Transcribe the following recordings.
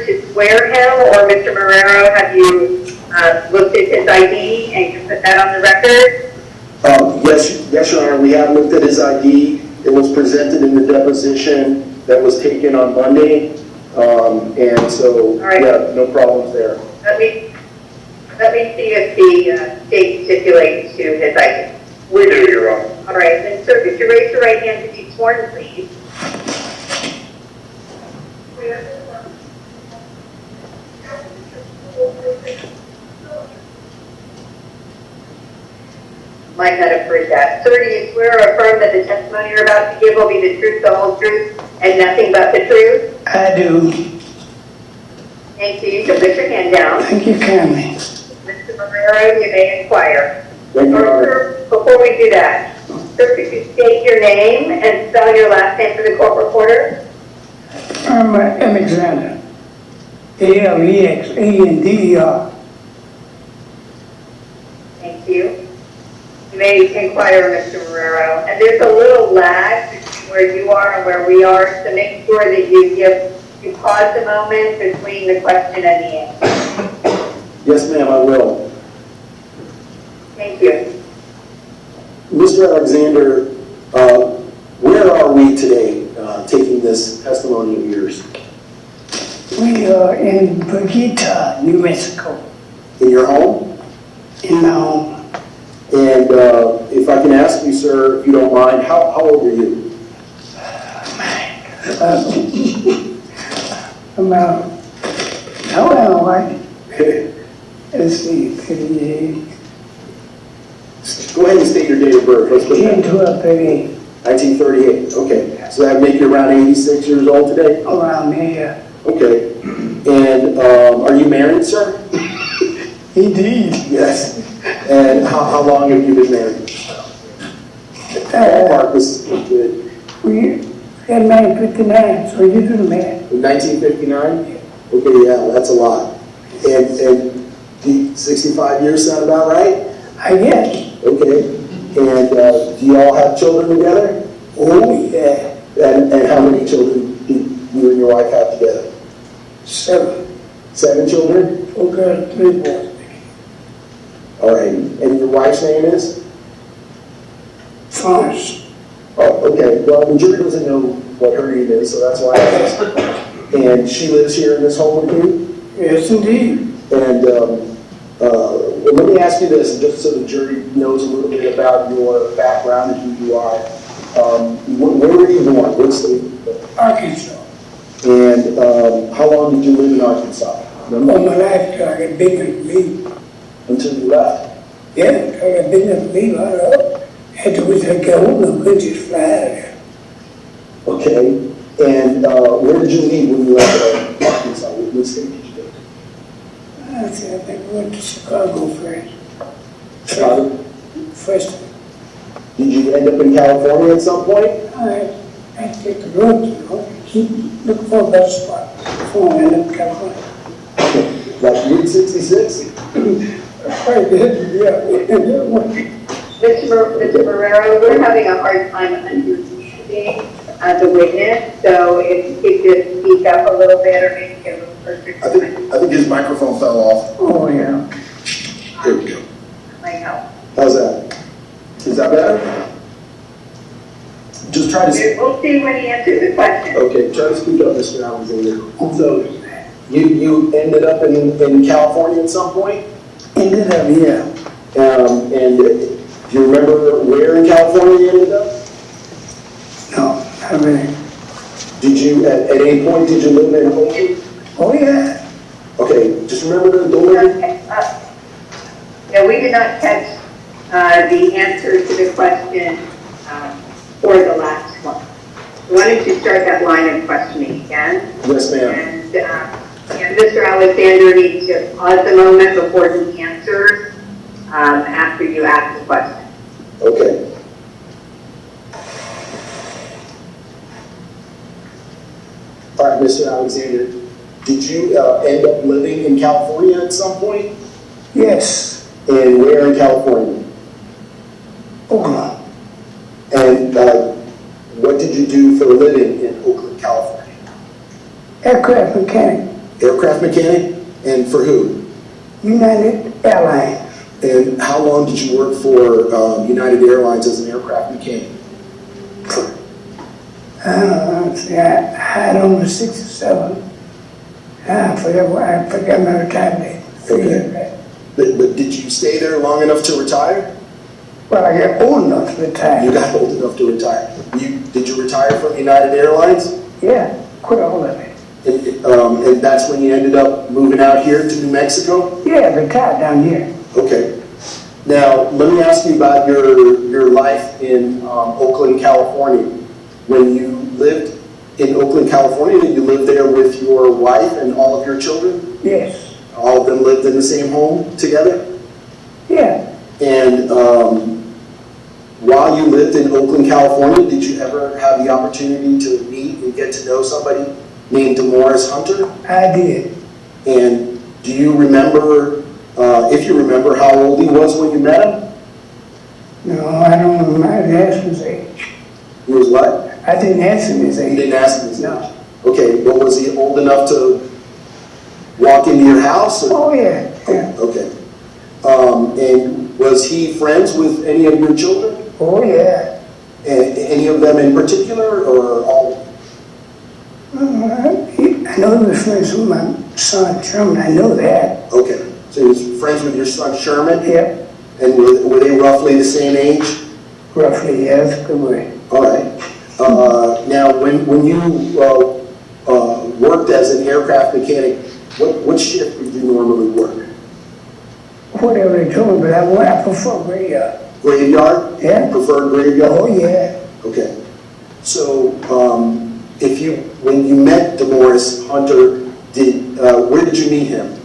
to swear him, or Mr. Marrero, have you looked at his ID and can put that on the record? Yes, Your Honor, we have looked at his ID. It was presented in the deposition that was taken on Monday, and so, right. Yeah, no problems there. Let me see if the state stipulates to his ID. Would you, Your Honor? All right, then, sir, could you raise your right hand to be sworn, please? Might not have heard that. Sir, do you swear or affirm that the testimony you're about to give will be the truth, the whole truth, and nothing but the truth? I do. Thank you. You can put your hand down. Thank you kindly. Mr. Marrero, you may inquire. Thank you, Your Honor. Sir, before we do that, sir, could you state your name and spell your last name for the court reporter? I'm Alexander. Alexander. Thank you. You may inquire, Mr. Marrero. And there's a little lag between where you are and where we are, so make sure that you pause a moment between the question and the answer. Yes, ma'am, I will. Thank you. Mr. Alexander, where are we today taking this testimony of yours? We are in Bogota, New Mexico. In your home? In my home. And if I can ask you, sir, if you don't mind, how old are you? About, how am I? Let's see, 38. Go ahead and state your date of birth. Let's put that. 10/12/38. 1938. Okay. So that make you around 86 years old today? Around there. Okay. And are you married, sir? Indeed. Yes. And how long have you been married? Ballpark was good. We got married in 59, so you do the math. In 1959? Okay, yeah, that's a lot. And 65 years sound about right? I guess. Okay. And do you all have children together? Oh, yeah. And how many children do you and your wife have together? 7. 7 children? 4 girls, 3 boys. All right. And your wife's name is? France. Oh, okay. Well, the jury doesn't know what her name is, so that's why I asked. And she lives here in this home with you? Yes, indeed. And well, let me ask you this, just so the jury knows a little bit about your background and who you are. Where were you born? What state? Arkansas. And how long did you live in Arkansas? All my life, till I got big enough to leave. Until you left? Yeah, till I got big enough to leave. Afterwards, I got old enough to just fly out of there. Okay. And where did you leave when you left Arkansas? What state did you go to? I think we went to Chicago first. Chicago? First, Did you end up in California at some point? I had to take the road, you know, keep looking for a better spot before I ended up in California. Like mid-66? Quite good, yeah. Mr. Marrero, we're having a hard time understanding the witness, so if you could just speak up a little bit or maybe get a little closer to I think his microphone fell off. Oh, yeah. There we go. might help. How's that? Is that better? Just try to... We'll see when he answers the question. Okay, try to speak up, Mr. Alexander. So, you ended up in California at some point? Ended up, yeah. And do you remember where in California you ended up? No, not really. Did you, at any point, did you live in Oakland? Oh, yeah. Okay, just remember the door. Yeah, we did not catch the answer to the question for the last one. Why don't you start that line of questioning again? Yes, ma'am. And Mr. Alexander needs to pause a moment before he answers after you ask the question. Okay. All right, Mr. Alexander, did you end up living in California at some point? Yes. And where in California? Oakland. And what did you do for a living in Oakland, California? Aircraft mechanic Aircraft mechanic? And for who? United Airlines. And how long did you work for United Airlines as an aircraft mechanic? I don't know, see, I had over 67. I forget my retirement date. Okay. But did you stay there long enough to retire? Well, I got old enough to retire. You got old enough to retire. Did you retire from United Airlines? Yeah, quit all of it. And that's when you ended up moving out here to New Mexico? Yeah, retired down here. Okay. Now, let me ask you about your life in Oakland, California. When you lived in Oakland, California, did you live there with your wife and all of your children? Yes. All of them lived in the same home together? Yeah. And while you lived in Oakland, California, did you ever have the opportunity to meet and get to know somebody named Demorris Hunter? I did. And do you remember, if you remember, how old he was when you met him? No, I don't remember. I didn't ask him his age. He was what? I didn't ask him his You age. didn't ask him his age? No. Okay, but was he old enough to walk into your house? Or? Oh, yeah. Yeah. Okay. And was he friends with any of your children? Oh, yeah. Any of them in particular, or all? I know he was friends with my son, Sherman. I know that. Okay. So he was friends with your son, Sherman? Yep. And were they roughly the same age? Roughly, yes. Good way. All right. Now, when you worked as an aircraft mechanic, what shift did you normally work? Whatever they told me, but I prefer graveyard. Graveyard? Yeah. Preferred graveyard? Oh, yeah. Okay. So, when you met Demorris Hunter, where did you meet him?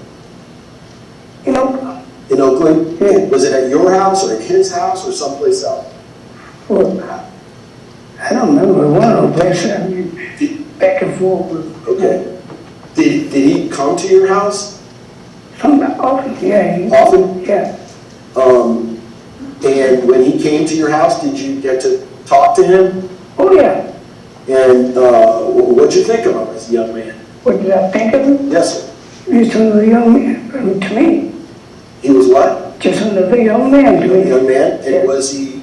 You know, In Oakland? Yeah. Was it at your house or at his house or someplace else? well, I don't remember one of the places. I mean, back and forth. Okay. Did he come to your house Some often, yeah. often? Yeah. And when he came to your house, did you get to talk to him? Oh, yeah. And what'd you think of him as a young man? What did I think of him? Yes, sir. He's a young man to me. He was what? Just another young man to A me. young man? And Yeah. was he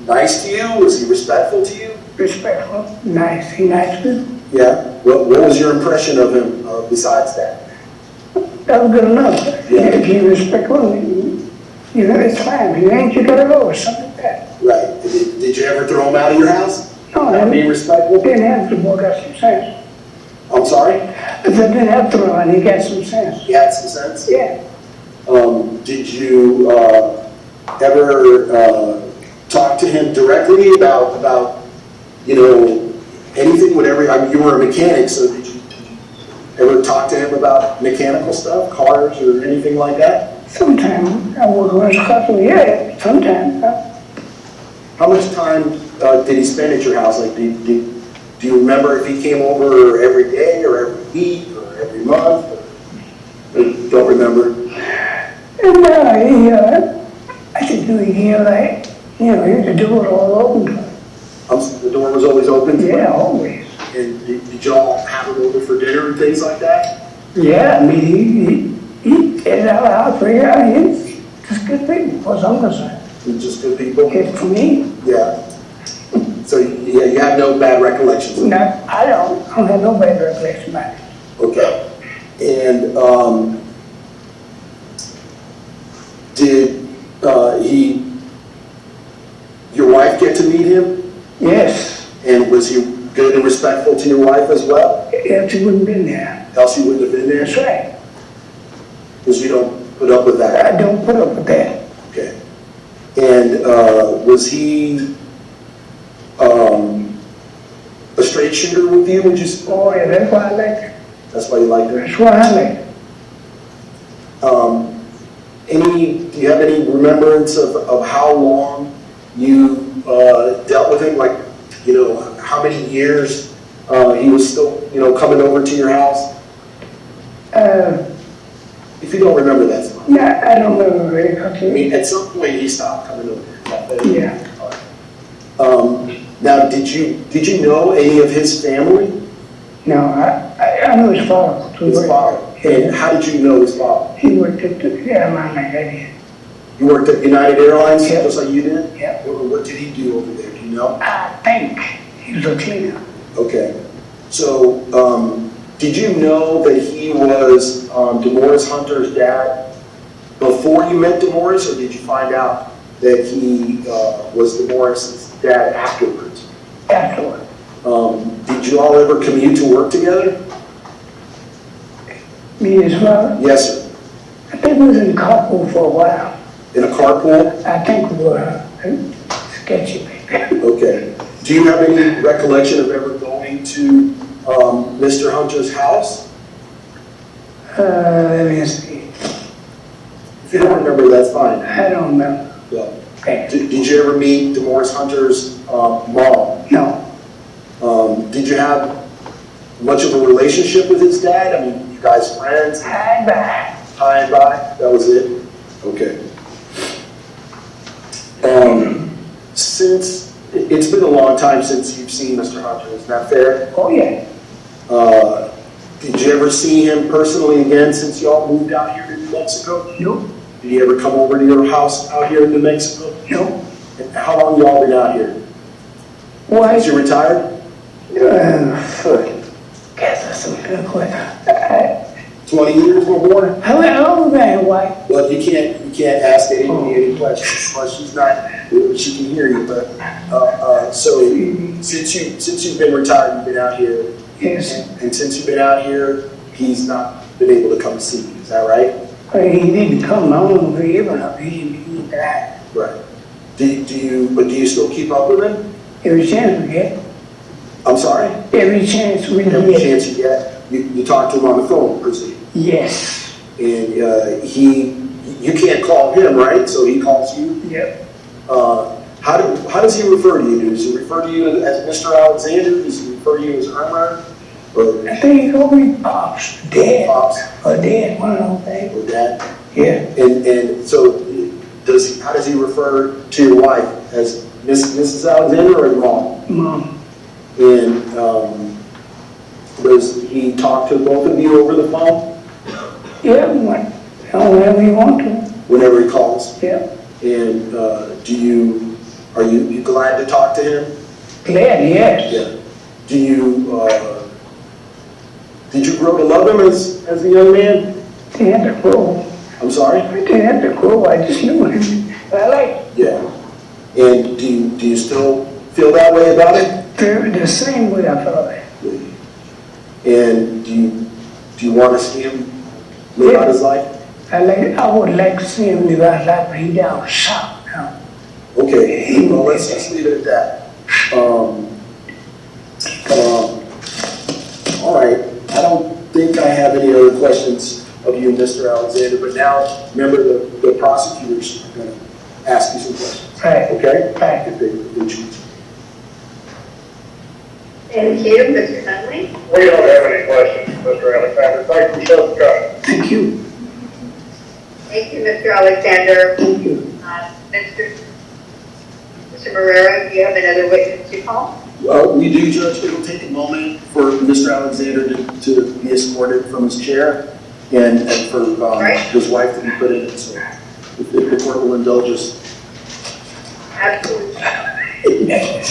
nice to you? Was he respectful to you? Respectful, nice. He nice to me. Yeah. What was your impression of him besides that? That was good enough. Yeah. If you respectful, you know, it's fine. If you ain't, you gotta go or something like that. Right. Did you ever throw him out of your house? No, Not I being respectful? didn't have to. Boy, got some sense. I'm sorry? I didn't have to run. He got some sense. He had some sense? Yeah. Did you ever talk to him directly about anything, whatever? I mean, you were a mechanic, so did you ever talk to him about mechanical stuff, cars or anything like that? Sometimes I work on his customer. Yeah, sometimes. How much time did he spend at your house? Like, do you remember if he came over every day or every week or every month? Or don't remember. And I could do it here, like, you could do it all open. The door was always open? Yeah, always. And did y'all have him over for dinner and things like that? Yeah, I mean, he did our house for you. He's just good people, as far as I'm concerned. Just good people? Good for me. Yeah. So, yeah, you have no bad recollections? No, I don't have no bad recollection about it. Okay. And did your wife get to meet him? Yes. And was he good and respectful to your wife as well? Else he wouldn't been there. Else he wouldn't have been there? That's right. Because you don't put up with that? I don't put up with that. Okay. And was he a straight shooter with you, would you say? Oh, yeah, that's why I like it. That's why you liked him? That's why I like it. Do you have any remembrance of how long you dealt with him? Like, how many years he was still, coming over to your house? If you don't remember, that's fine. No, I don't remember very I clearly. mean, at some point he stopped coming over. Yeah. Now, did you know any of his family? No, I I know his father. His father. And how did you know his father? He worked at the airline like I did. You worked at United Airlines, Yeah. just like you did? Yeah. What did he do over there? Do you know? I think he was a cleaner. Okay. So, did you know that he was Demorris Hunter's dad before you met Demorris, or did you find out that he was Demorris' dad afterwards? Afterward. Did you all ever commute to work together? Me and his father? Yes, sir. I think we was in the carpool for a while. In a carpool? I think we were sketchy baby. Okay. Do you have any recollection of ever going to Mr. Hunter's house? Let me see. If you don't remember, that's fine. I don't remember. Yeah. Okay. Did you ever meet Demorris Hunter's mom? No. Did you have much of a relationship with his dad? I mean, you guys friends? Hi, bye. High and by? That was it? Okay. Since, it's been a long time since you've seen Mr. Hunter, is that fair? Oh, yeah. Did you ever see him personally again since y'all moved out here to New Mexico? Nope. Did he ever come over to your house out here in New Mexico? Nope. And how long y'all been out here? Why? Since you retired? Guess that's some good question. 20 years or more? How old are you, White? Well, you can't ask anybody any questions. Well, she can hear you, but, so, since you've been retired, you've been out here. Yes. And since you've been out here, he's not been able to come see you, is that right? He didn't come home for even he died. Right. Do you still keep up with him? Every chance we get. I'm sorry? Every chance we Every get. chance you get, you talk to him on the phone, presume. Yes. And you can't call him, right? So he calls you? Yep. How does he refer to you? Does he refer to you as Mr. Alexander? Does he refer to you as Irma? Or I think he called me Pops, Dad, Pops? or Dad, one of those things. Or Dad? Yeah. And so how does he refer to your wife? As Mrs. Alexander or your mom? Mom. And does he talk to both of you over the phone? Yeah, whenever you want to. Whenever he calls? Yeah. And are you glad to talk to him? Glad, yes. Yeah. Did you grow to love him as a young man? They had to grow. I'm sorry? They had to grow. I just knew him. I like it. Yeah. And do you still feel that way about him? The same way I felt it. And do you want to see him live out his life? I would like to see him live out life, but he down south now. Okay, well, let's just leave it at that. All right, I don't think I have any other questions of you, Mr. Alexander, but now, remember, the prosecutors are going to ask you some questions. Right. Okay? Right. If they choose. Thank you, Mr. Huntley. We don't have any questions, Mr. Alexander. Thank you so much. Thank you. Thank you, Mr. Alexander. Thank you. Mr. Marrero, do you have another witness to call? We do, Judge. It will take a moment for Mr. Alexander to be escorted from his chair and for his wife to be put in it. So if the court will indulge us. Absolutely. Okay.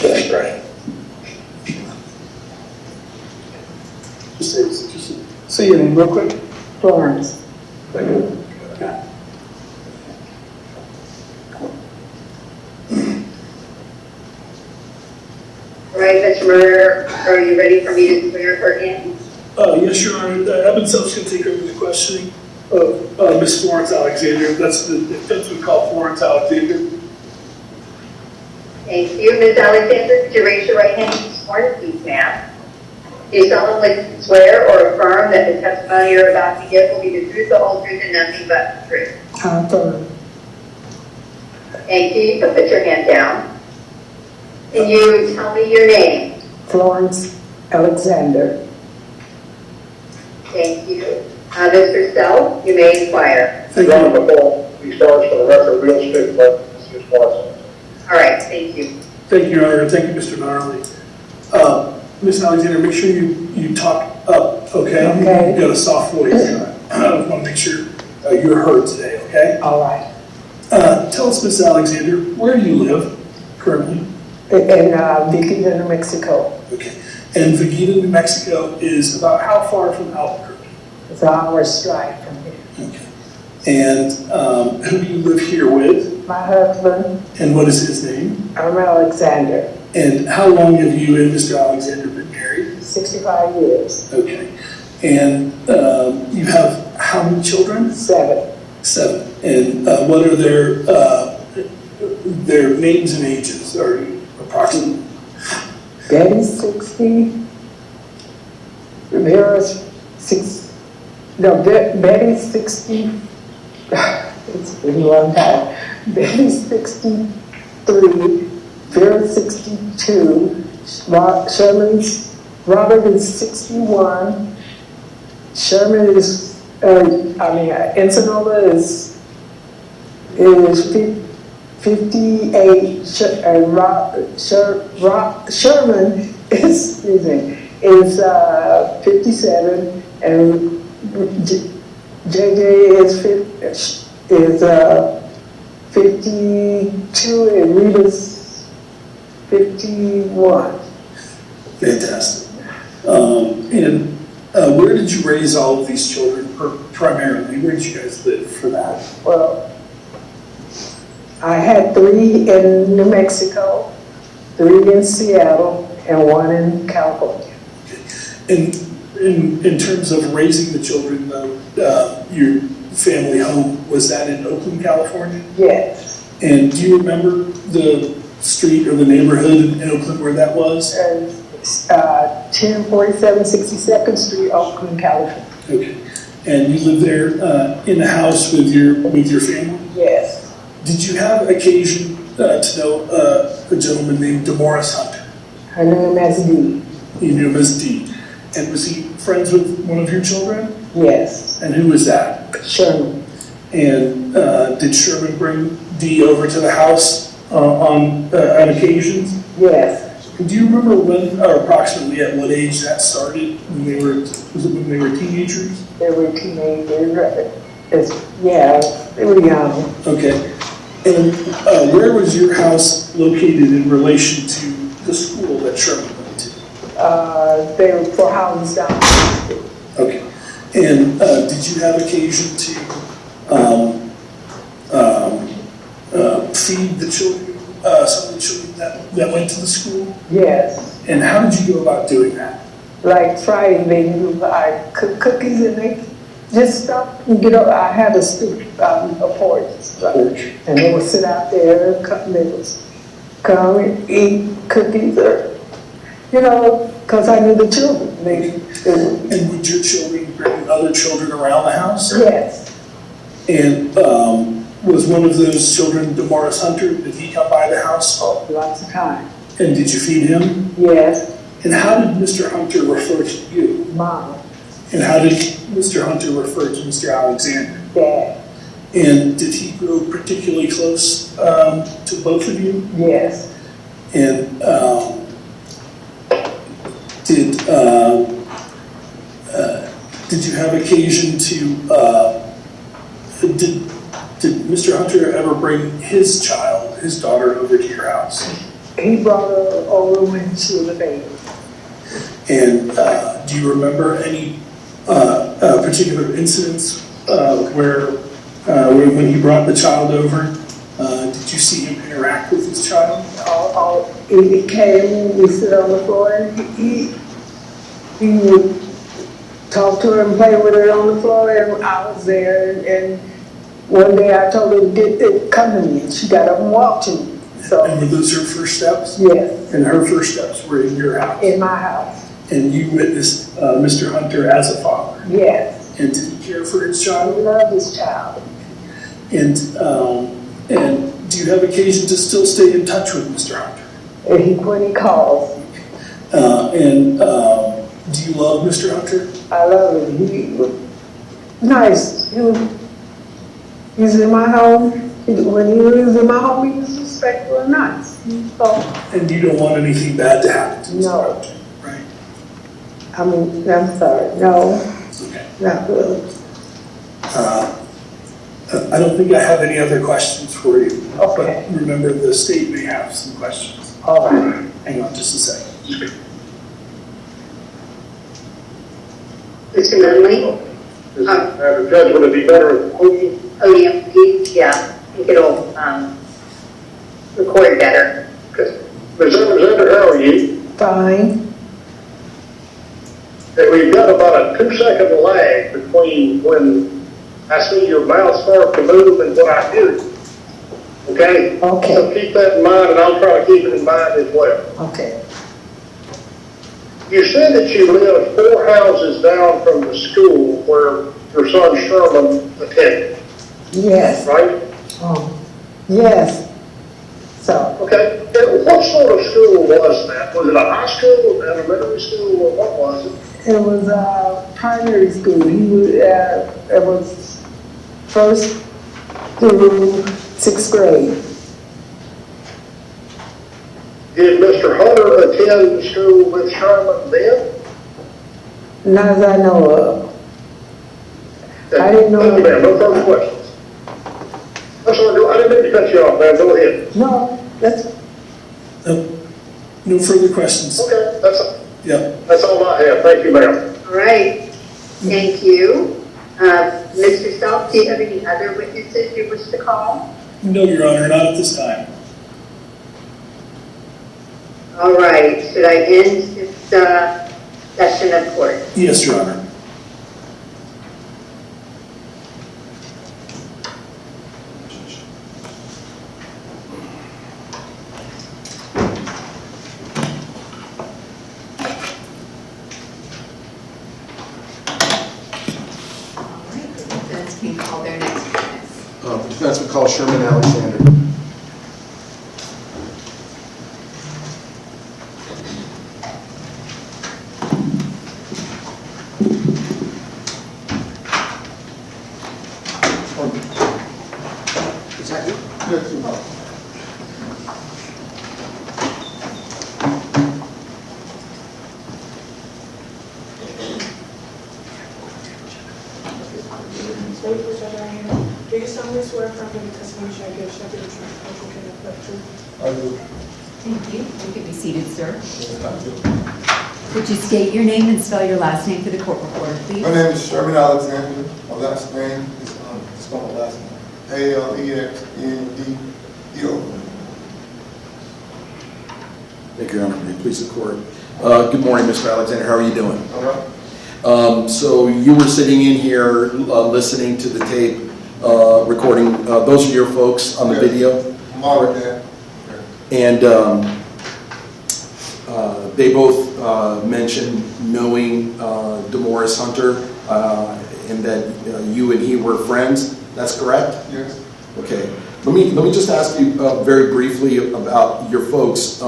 That's right. See you then, real quick. Florence. All right, Mr. Marrero, you ready for me to swear her in? Yes, Your Honor. Ebensel's going to take over the questioning of Ms. Florence Alexander. That's the defense would call Florence Alexander. Thank you. Ms. Alexander, could you raise your right hand and be sworn, please, ma'am? Do you solemnly swear or affirm that the testimony you're about to give will be the truth, the whole truth, and nothing but the truth? I affirm. Thank you. You can put your hand down. Can you tell me your name? Florence Alexander. Thank you. Mr. Sell, you may inquire. John McCall, these charges for the record, real estate, but this is Florence. All right, thank you. Thank you, Your Honor. Thank you, Mr. Gnarly. Ms. Alexander, make sure you talk up, okay? Okay. You've got a soft voice. I want to make sure you're heard today, okay? All right. Tell us, Ms. Alexander, where do you live currently? In Viquita, New Mexico. Okay. And Vegueta, New Mexico is about how far from Albuquerque? It's an hour's drive from here. Okay. And who do you live here with? My husband, And what is his name? I'm Alexander, And how long have you and Mr. Alexander been married? 65 years, Okay. And you have how many children? 7. 7. And what are their names and ages, or approximately? Betty's 60, Vera's 6, no, Betty's 60, it's been a long time. Betty's 63, Vera's 62, Robert is 61, Sherman is, Ensenada is 58, Sherman is 57, and JJ is 52, and Rita's 51. Fantastic. And where did you raise all of these children primarily? Where did you guys live for that? Well, I had 3 in New Mexico, 3 in Seattle, and 1 in California. And in terms of raising the children, though, your family home, was that in Oakland, California? Yes. And do you remember the street or the neighborhood in Oakland where that was? 1047 62nd Street, Oakland, California. Okay. And you lived there in the house with your family? Yes. Did you have occasion to know a gentleman named Demorris Hunter? Her name is Dee. You knew him as D. And was he friends with one of your children? Yes. And who was that? Sherman. And did Sherman bring D over to the house on occasions? Yes. Do you remember when, or approximately at what age that started? Was it when they were teenagers? They were teenagers. They were young. Okay. And where was your house located in relation to the school that Sherman went to? They were 4 houses down the street. Okay. And did you have occasion to feed the children, some of the children that went to the school? Yes. And how did you go about doing that? Like Friday, I cook cookies and they just stop and get up. I had a stoop, a porch, and they would sit out there and they would come and eat cookies, or, because I knew the children. And would your children bring other children around the house? Yes. And was one of those children Demorris Hunter? Did he come by the house? Oh, lots of time. And did you feed him? Yes. And how did Mr. Hunter refer to you? Mom. And how did Mr. Hunter refer to Mr. Alexander? Dad. And did he grow particularly close to both of you? Yes. And did you have occasion to, did Mr. Hunter ever bring his child, his daughter, over to your house? He brought her over when she was a baby. And do you remember any particular incidents where when he brought the child over, did you see him interact with his child? He came, we sit on the floor, and he would talk to her and play with her on the floor, and I was there, and one day I told her to come to me, and she got up and walked to me. So, And were those her first steps? yes, And her first steps were in your house? in my house, And you witnessed Mr. Hunter as a father? yes. And did he care for his I child? love this child. And do you have occasion to still stay in touch with Mr. Hunter? And when he calls, Do you love Mr. Hunter? I love him. He was nice. He's in my home. When he was in my home, he was respectful and nice. So, And you don't want anything bad to happen to Mr. No. Hunter, right? I mean, I'm sorry. No, Okay. not good. I don't think I have any other questions for you. Okay. But remember, the state may have some questions. All right. Hang on just a second. Mr. Nunley? The judge, would it be better if we Podium, please, yeah, I think it'll, record better. Ms. Alexander, how are you? Fine. And we've got about a 2-second lag between when I see your mouth start to move and what I hear. Okay? Okay. So keep that in mind, and I'll try to keep it in mind as well. Okay. You said that you live 4 houses down from the school where your son Sherman attended, Yes. right? Yes. So, Okay. And what sort of school was that? Was it a high school, an elementary school, or what was it? it was primary school. It was first through 6th grade. Did Mr. Hunter attend school with Sherman then? Not as I know of. I didn't know. Thank you, ma'am. No further questions. I'm sorry, I didn't mean to cut you off, ma'am. Go ahead. No, that's, No further questions? Okay, Yeah. that's all I have. Thank you, ma'am. All right, thank you. Mr. Self, do you have any other witnesses you wish to call? No, Your Honor, not at this time. All right, should I end this session of court? Yes, Your Honor. Defense can call their next witness. Defense would call Sherman Alexander. Is that you? Yes. Do you solemnly swear affirm that the testimony you shall give shall be the truth, the whole truth, and nothing but the truth? I do. Thank you. You can be seated, sir. Would you state your name and spell your last name for the court reporter, please? My name is Sherman Alexander. My last name is, spell my last name, Alexnendo. Thank you, Your Honor. May it please the court. Good morning, Mr. Alexander. How are you doing? All right? So you were sitting in here listening to the tape, recording. Those are your folks on the Yes. video? Mom and Dad. And they both mentioned knowing Demorris Hunter and that you and he were friends. That's correct? Yes. Okay. Let me just ask you very briefly about your folks.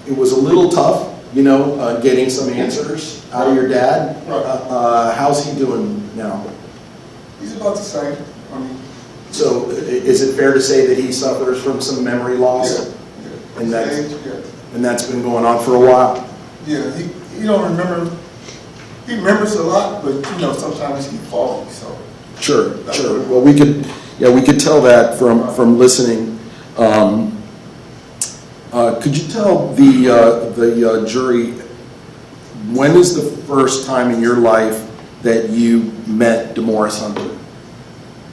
It was a little tough, you know, getting some answers out of your dad. Right. How's he doing now? He's about the same. I mean, So is it fair to say that he suffers from some memory loss? yeah. And that's, Age, yeah. and that's been going on for a while? Yeah, he don't remember, he remembers a lot, but you know, sometimes he falls, so. Sure, sure. Well, we could tell that from listening. Could you tell the jury, when is the first time in your life that you met Demorris Hunter?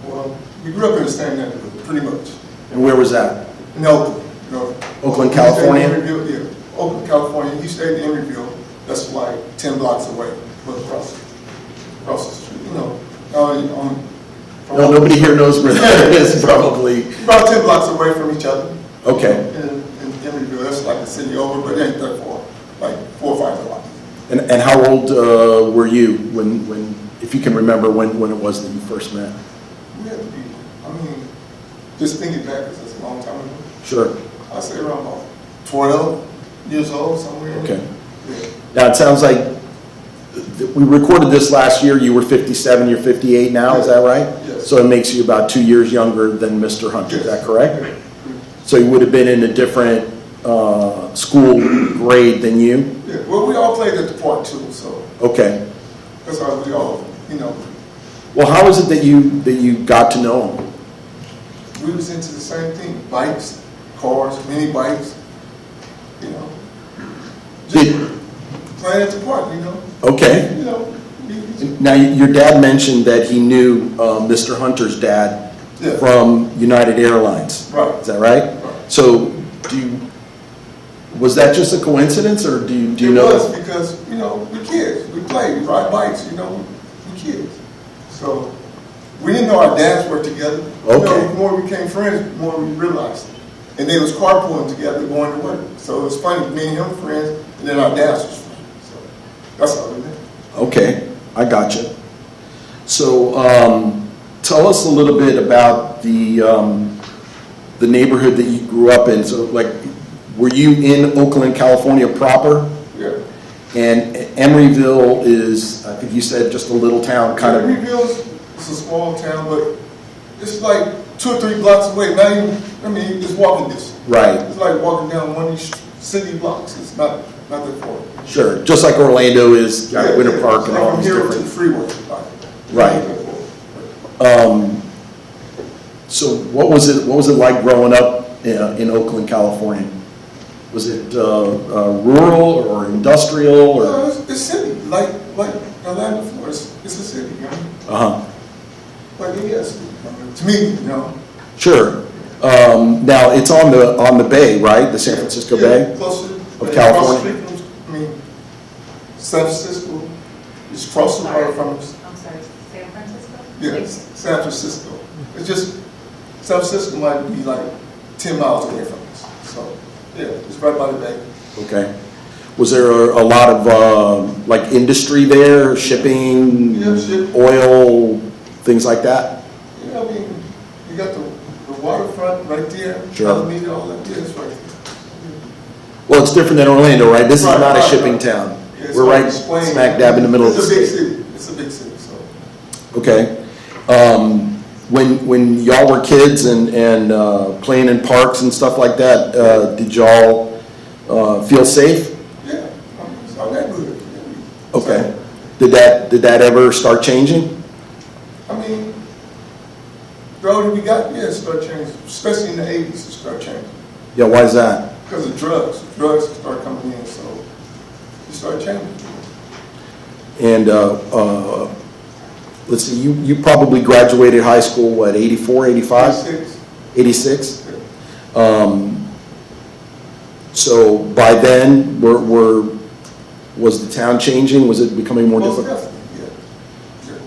Well, we grew up in the same neighborhood, pretty much. And where was that? In Oakland, you know. Oakland, He stayed in California? Emeryville, yeah, Oakland, California. He stayed in Emeryville, that's like 10 blocks away, but across the street, you know. No, nobody here knows where that is, probably. About 10 blocks away from each other. Okay. In Emeryville, that's like the city over, but it ain't that far, like 4 or 5 blocks. And how old were you when, if you can remember when it was that you first met? We had to be, I mean, just thinking back, because that's a long time ago. Sure. I'd say around about 12 years old, somewhere. Okay. Yeah. Now, it sounds like we recorded this last year. You were 57, you're 58 now, is that right? Yes. So it makes you about 2 years younger than Mr. Hunter, is that correct? Yes. So you would have been in a different school grade than you? Yeah, well, we all played at the park too, so Okay. that's how we all, you know, Well, how is it that you got to know him? we was into the same thing, bikes, cars, mini bikes, you know. Just playing at the park, you know. Okay. You know. Now, your dad mentioned that he knew Mr. Hunter's dad Yeah. from United Airlines. Right. Is that right? Right. So, was that just a coincidence, or do you know? It was because, you know, we kids, we play, we ride bikes, you know, we kids. So, we didn't know our dads were together. Okay. You know, the more we became friends, the more we realized. And they was carpooling together going to work. So it was funny, me and him friends, and then our dads was friends. So that's how we met. Okay, I gotcha. So, tell us a little bit about the neighborhood that you grew up in. So, like, were you in Oakland, California proper? Yeah. And Emeryville is, I think you said, just a little town, kind of. Emeryville's it's a small town, but it's like 2 or 3 blocks away. Not even, I mean, it's walking distance. Right. It's like walking down one of these city blocks. It's not that far. Sure, just like Orlando is, Winter Park it's and like all from these here to different. the freeway. Right. So what was it like growing up in Oakland, California? Was it rural or industrial or? No, it's city, like Orlando, Florida. It's a city, you know. Uh-huh. Like yes, to me, you know. Sure. Now it's on the bay, right? The San Francisco Bay Closer of California. Across the street from, I mean, San Francisco is across the water from us. I'm sorry, San Francisco? Yes, San Francisco. It's just San Francisco might be like 10 miles away from us. So yeah, it's right by the bay. Okay. Was there a lot of like industry there, shipping, Yeah, ship. oil, things like that? You know, I mean, you got the waterfront right there. Sure. Alameda, all that. Yeah, it's right there. Well, it's different than Orlando, right? This is Right, not a right, shipping right. town. Yeah, it's We're hard right to explain. smack dab in the middle of the It's a big state. city. It's a big city. So Okay. When y'all were kids and playing in parks and stuff like that, did y'all feel safe? yeah, it's our neighborhood. Okay. Did that ever start changing? I mean, the older we got, yeah, it started changing. Especially in the 80s, it started changing. Yeah. Why is that? Because of drugs. Drugs started coming in, so it started changing. And let's see, you probably graduated high school, what, 84, 85? 86. 86? So by then, was the town changing? Was it becoming more Most difficult? definitely,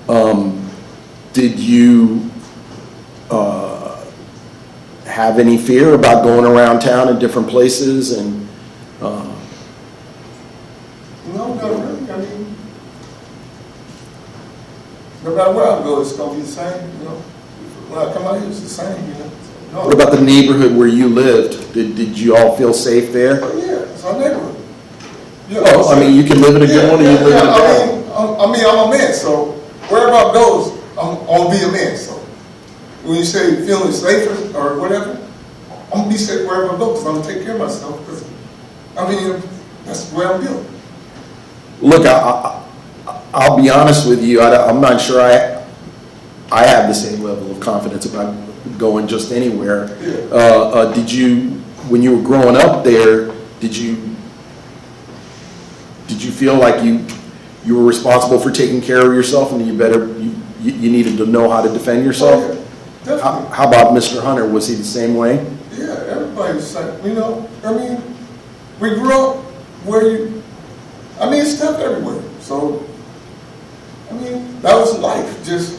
yeah. Did you have any fear about going around town in different places and? No, not really. I mean, no matter where I go, it's going to be the same, you know. When I come out here, it's the same, you know. So, no. What about the neighborhood where you lived? Did you all feel safe there? Oh, yeah, it's our neighborhood. Yeah, Well, I mean, you can live in a good one or you live in a bad one. I mean, I'm a man, so wherever I go, I'm going to be a man. So when you say feeling safer or whatever, I'm going to be safe wherever I go because I'm going to take care of myself. Because, I mean, that's the way I'm built. Look, I'll be honest with you. I'm not sure I have the same level of confidence about going just anywhere. Yeah. Did you, when you were growing up there, did you feel like you were responsible for taking care of yourself and you needed to know how to defend yourself? Oh, yeah, definitely. How about Mr. Hunter? Was he the same way? Yeah, everybody's the same. You know, I mean, we grew up where I I mean, stuff everywhere. So, I mean, that was life. Just.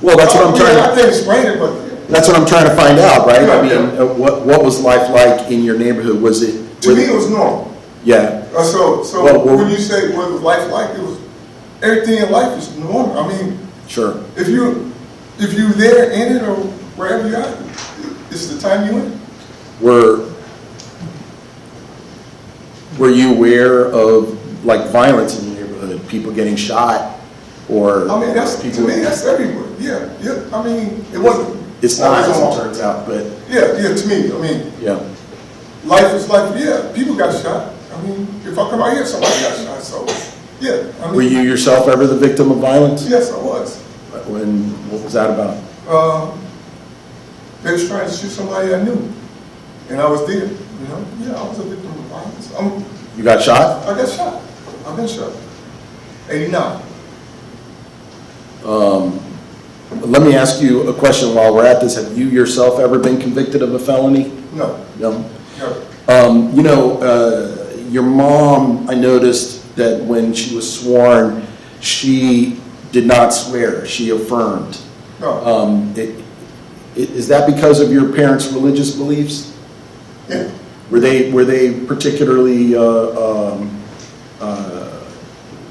Well, that's what I'm trying I to. can't explain it, but. That's what I'm trying to find out, right? I Yeah, mean, what was life like in your neighborhood? Was it? To me, it was normal. Yeah. So Well, when you say what was life like, it was everything in life is normal. I mean, Sure. if you there in it or wherever you are, it's the time you in. Were you aware of like violence in your neighborhood? People getting shot, or I mean, that's people? to me, that's everywhere. Yeah. I mean, it wasn't. It's not, as always it on. turns out, but Yeah. To me, I mean, yeah. life is like, yeah, people got shot. I mean, if I come out here, somebody got shot. So, yeah. I mean, Were you yourself ever the victim of violence? Yes, I was. What was that about? They was trying to shoot somebody I knew, and I was there. You know, yeah, I was a victim of violence. You got shot? I got shot. I've been shot. 89. Let me ask you a question while we're at this. Have you yourself ever been convicted of a felony? No. No. No. Your mom, I noticed that when she was sworn, she did not swear. She affirmed. No. Is that because of your parents' religious beliefs? Yeah. Were they particularly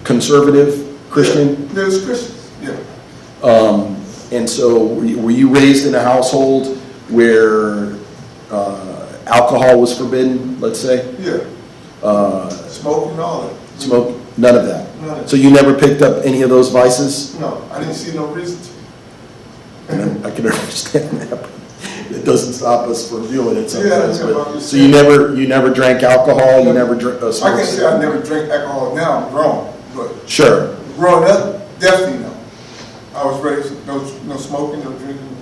conservative Christian? There was Christians. Yeah. And so were you raised in a household where alcohol was forbidden, let's say? Yeah. Smoking, all that. Smoke? None of that? None of that. So you never picked up any of those vices? No, I didn't see no reason to. And I can understand that, but it doesn't stop us from doing it sometimes. Yeah, But, so you never drank alcohol, you never smoked? I can't say I never drank alcohol now, I'm grown, but Sure. growing up, definitely no. I was raised, no smoking, no drinking.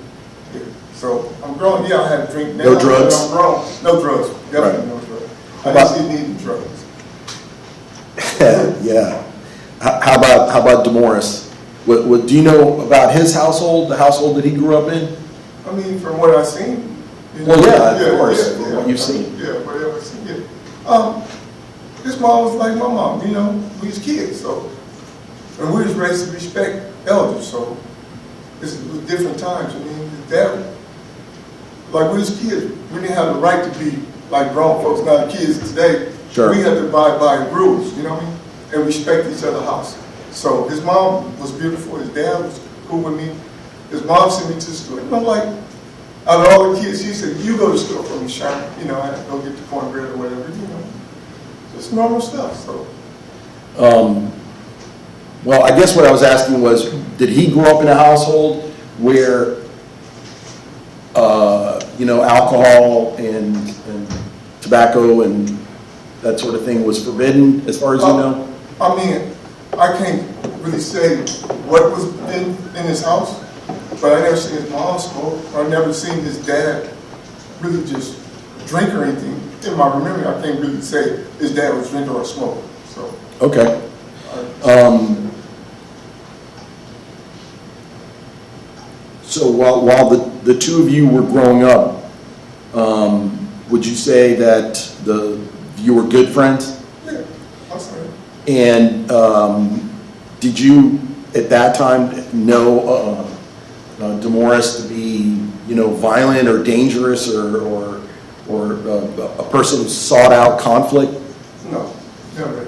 Yeah. So I'm grown, yeah, I had a drink now. No drugs? But I'm grown, no drugs, definitely Right. no drugs. How I about- didn't see need of drugs. Yeah. How about Demorris? What do you know about his household, the household that he grew up in? I mean, from what I've seen. You know, Well, yeah, of course, from what you've seen. Yeah, whatever I've seen, yeah. His mom was like my mom, you know, we was kids, so. And we was raised to respect elders, so it was different times. I mean, his dad, like we was kids, we didn't have the right to be like grown folks, now the kids today. Sure. We had to abide by rules, you know what I mean? And respect each other's house. So his mom was beautiful, his dad was cool with me. His mom sent me to the store. You know, like, out of all the kids, she said, you go to the store for me, Sherman. You know, I had to go get the cornbread or whatever, you know. Just normal stuff, so. Well, I guess what I was asking was, did he grow up in a household where, alcohol and tobacco and that sort of thing was forbidden, as far as you know? I mean, I can't really say what was in his house, but I never seen his mom smoke. I never seen his dad really just drink or anything. In my memory, I can't really say his dad was drinking or smoking. So. Okay. So while the two of you were growing up, would you say that you were good friends? Yeah, I'm sorry. And did you at that time know Demorris to be violent or dangerous or a person who sought out conflict? No, never.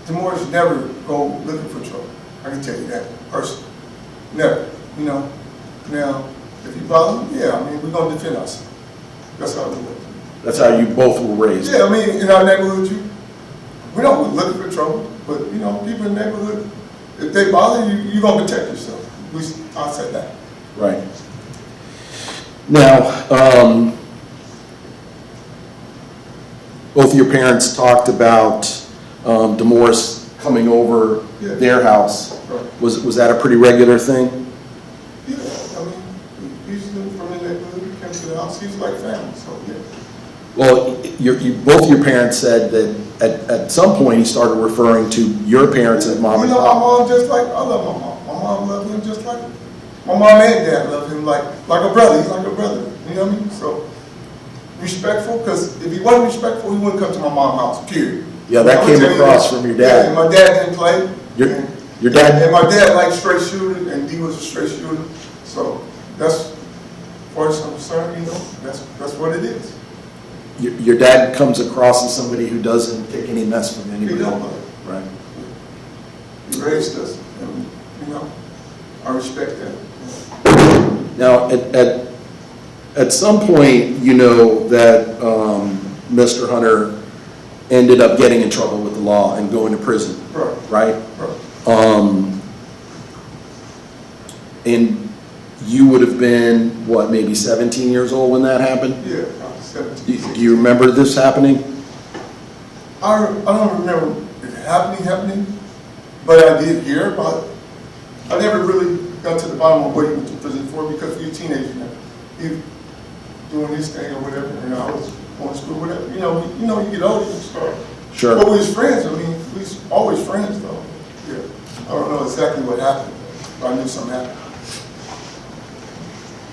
Demorris never go looking for trouble. I can tell you that personally. Never. Now, if you bother me, yeah, I mean, we're going to defend ourselves. That's how we work. That's how you both were raised? Yeah, I mean, in our neighborhood, we don't look for trouble, but, people in the neighborhood, if they bother you, you're going to protect yourself. I said that. Right. Now, both of your parents talked about Demorris coming over their house. Right. Was that a pretty regular thing? Yeah, I mean, he's from the neighborhood, he came to the house, he's like family, so yeah. Well, both of your parents said that at some point he started referring to your parents as mom and My pop. mom just like, I love my mom. My mom loved him just like, my mom and dad loved him like a brother. He's like a brother, you know what I mean? So, respectful, because if he wasn't respectful, he wouldn't come to my mom's house, period. Yeah, that came across from your dad. Yeah, and my dad didn't play. Your dad? And my dad liked straight shooter, and he was a straight shooter. So that's, as far as I'm concerned, you know, that's what it is. Your dad comes across as somebody who doesn't take any mess from He anybody. don't play. Right. He raised us, and, you know, I respect that. Now, at some point, you know that Mr. Hunter ended up getting in trouble with the law and going to prison, right? And you would have been, what, maybe 17 years old when that happened? Yeah, I was 17. Do you remember this happening? I don't remember it happening, but I did hear about it. I never really got to the bottom of what he went to prison for because you're a teenager now. He doing his thing or whatever, and I was going to school, whatever. You know, you get older, you start. Sure. But we was friends. I mean, we was always friends, though. Yeah. I don't know exactly what happened, but I knew something happened.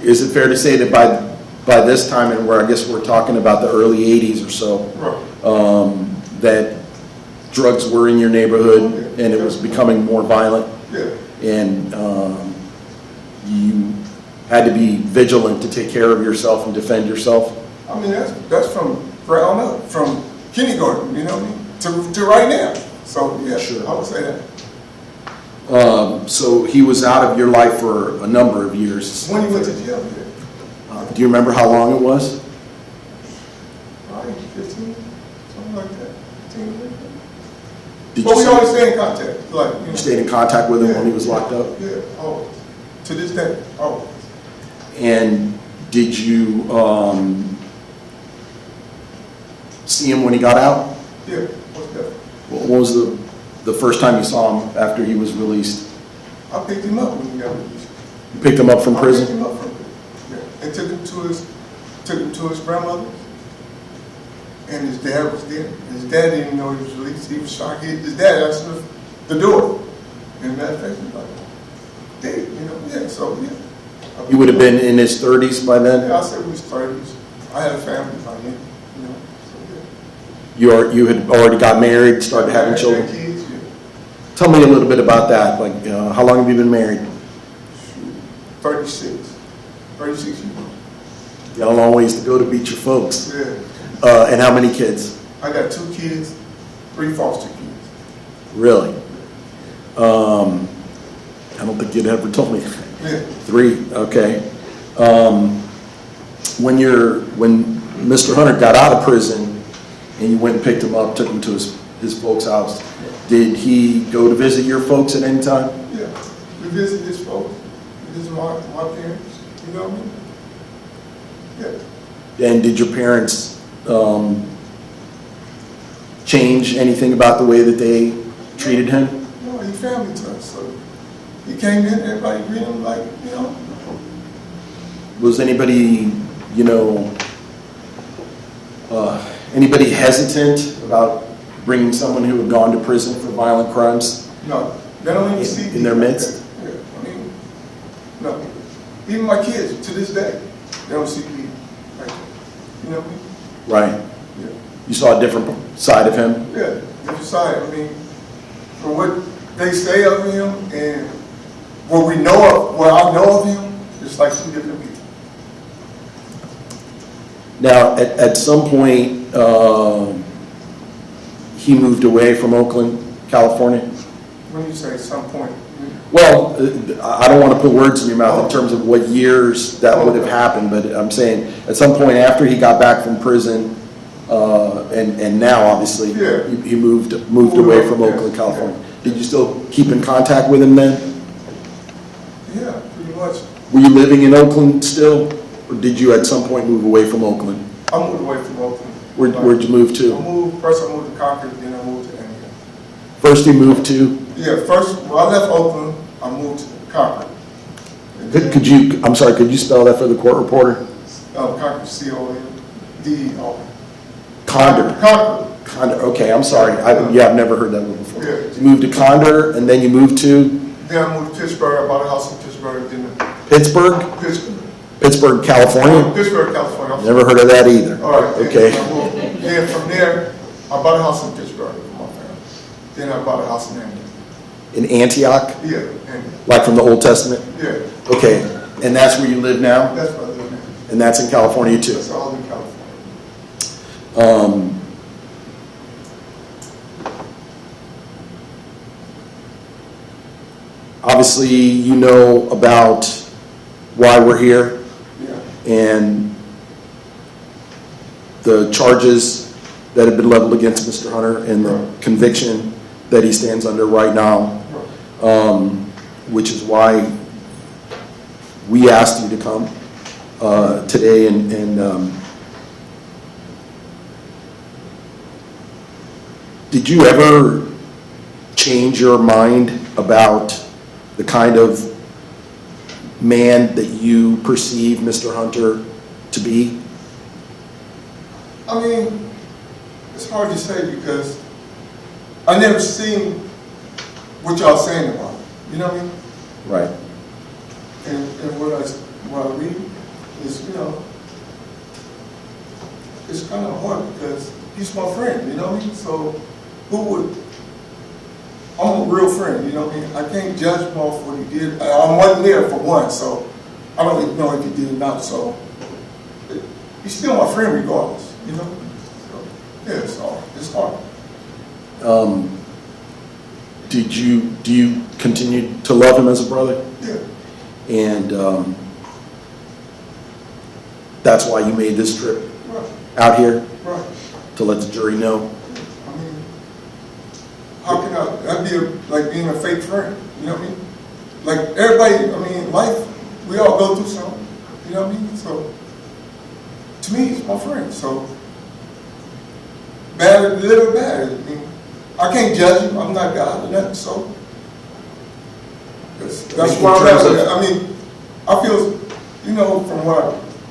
Is it fair to say that by this time, and where I guess we're talking about the early 80s or so, that drugs were in your neighborhood and it was becoming more violent? Yeah. And you had to be vigilant to take care of yourself and defend yourself? I mean, that's from ground up, from kindergarten, you know what I mean, to right now. So, yeah, Sure. I would say that. So he was out of your life for a number of years. When he went to jail, yeah. Do you remember how long it was? Probably 15, something like that. 15, like that. Did But you we say- always stay in contact. Like, you know. You stayed in contact with him when he was locked up? Yeah, always. To this day, always. And did you see him when he got out? Yeah, what's that? What was the first time you saw him after he was released? I picked him up when he got released. You picked him up from I prison? picked him up from prison. Yeah. And took him to his grandmother. And his dad was there. His dad didn't even know he was released. He was shocked. His dad answered the door. And matter of fact, he was like, "Dad, you know, yeah." So yeah. He would have been in his 30s by then? Yeah, I said we was 30s. I had a family by then, you know. So yeah. You had already got married, started having children? Kids, yeah. Tell me a little bit about that. Like, how long have you been married? 36 years. You got a long ways to go to beat your folks. Yeah. And how many kids? I got 2 kids, 3 foster kids. Really? I don't think you'd ever told me that. Yeah. 3, okay. When Mr. Hunter got out of prison and you went and picked him up, took him to his folks' house, did he go to visit your folks at any time? Yeah. We visit his folks. We visit my parents. You know what I mean? Yeah. And did your parents change anything about the way that they treated him? No, he family to us. So he came in, everybody greeted him like, you know. Was anybody, anybody hesitant about bringing someone who had gone to prison for violent crimes No, they don't even see in their midst? Yeah, I mean, no. Even my kids, to this day, they don't see me like that. You know what I mean? Right. Yeah. You saw a different side of him? Yeah, different side. I mean, from what they say of him and what we know of, what I know of him, it's like 2 different people. Now, at some point, he moved away from Oakland, California? When you say some point, Well, I don't want to put words in your mouth in terms of what years that would have happened, but I'm saying at some point after he got back from prison, and now obviously Yeah. he moved away from Oakland, California. Did you still keep in contact with him then? yeah, pretty much. Were you living in Oakland still, or did you at some point move away from Oakland? I moved away from Oakland. Where'd you move to? First I moved to Concord, then I moved to Indiana. First you moved to? Yeah, first, when I left Oakland, I moved to Concord. Could you spell that for the court reporter? Concord, C-O-N-D-E-R. Condor. Concord. Okay, I'm sorry. I've never heard that one before. Yeah. You moved to Condor, and then you moved to Then I moved to Pittsburgh. I bought a house in Pittsburgh. Pittsburgh? Pittsburgh, California? Pittsburgh, California. Never heard of that either. All right. Okay. Then from there, I bought a house in Pittsburgh. Then I bought a house in Antioch. In Antioch? Yeah, and, Like from the Old Testament? yeah, Okay, and that's where you live now? that's what I live in. And that's in California too? That's all in California. Obviously, you know about why we're here Yeah, and the charges that have been leveled against Mr. Hunter and the conviction that he stands under right now, which is why we asked you to come today and did you ever change your mind about the kind of man that you perceive Mr. Hunter to be? I mean, it's hard to say because I never seen what y'all saying about it. You know what I mean? Right. And what I read is, you know, it's kind of hard because he's my friend, you know what I mean? So who would, I'm a real friend, you know what I mean? I can't judge him off what he did. I wasn't there for one, so I don't even know if he did or not, so he's still my friend regardless, you know? So, yeah, it's hard. Do you continue to love him as a brother? Yeah, And that's why you made this trip right, out here, right. to let the jury know? I mean, how can that'd be like being a fake friend, you know what I mean? Like everybody, I mean, life, we all go through something, you know what I mean? So, to me, he's my friend, so, bad or good or bad, I mean, I can't judge him, I'm not God or nothing, so, that's why I'm at with it. I mean, I feel, you know, from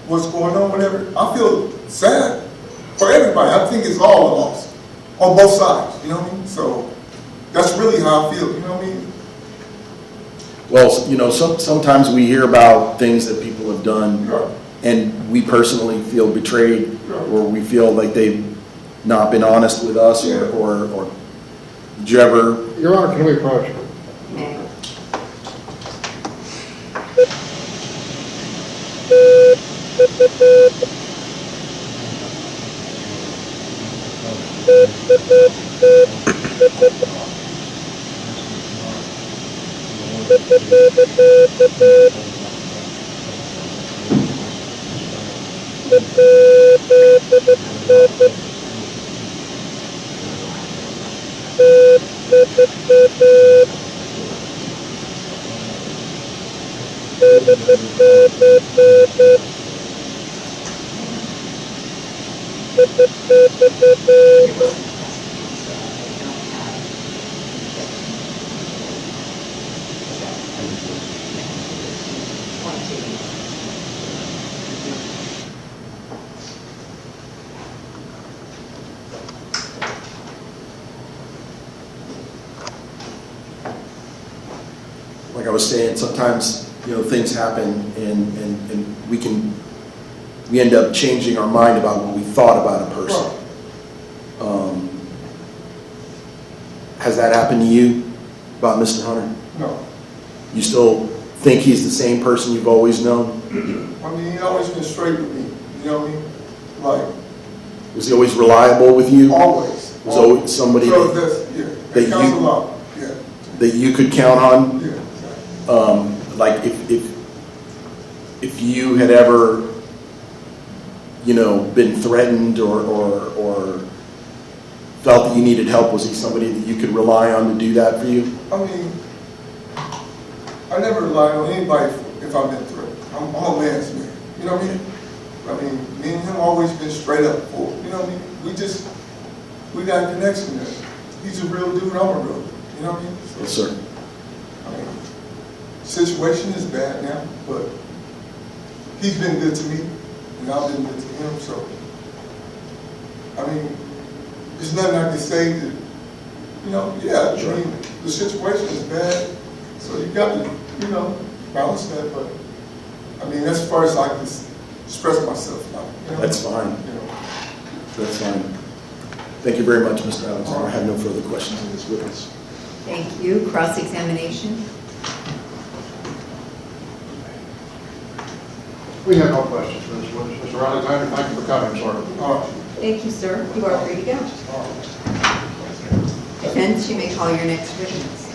what's going on, whatever, I feel sad for everybody. I think it's all a loss on both sides, you know what I mean? So that's really how I feel, you know what I mean? Well, you know, sometimes we hear about things that people have done, Right. and we personally feel betrayed, Right. or we feel like they've not been honest with us, Yeah. or did you ever? Your Honor, can we approach? Like I was saying, sometimes, you know, things happen and we end up changing our mind about what we thought about a person. Has that happened to you about Mr. Hunter? No. You still think he's the same person you've always known? I mean, he always been straight with me, you know what I mean? Like, Was he always reliable with you? always. Was always somebody So that, that's, yeah, that that counts you- a lot, yeah, that you could count on? yeah, exactly. Like if you had ever, you know, been threatened or felt that you needed help, was he somebody that you could rely on to do that for you? I mean, I never rely on anybody if I've been threatened. I'm a man's man, you know what I mean? I mean, me and him always been straight up for, you know what I mean? We got a connection there. He's a real dude, I'm a real dude, you know what I mean? So, Yes, sir. I mean, situation is bad now, but he's been good to me, and I've been good to him, so, I mean, there's nothing I can say that, you know, yeah, Sure. I mean, the situation is bad, so you got to, you know, balance that, but, I mean, as far as I can express myself now. You know? That's fine. You know. That's fine. Thank you very much, Mr. Alexander. I have no further questions on this witness. Thank you. Cross-examination. We have no questions for this witness. Mr. Alexander, thank you for coming, sir. Thank you, sir. You are free to go. Defense, you may call your next witness.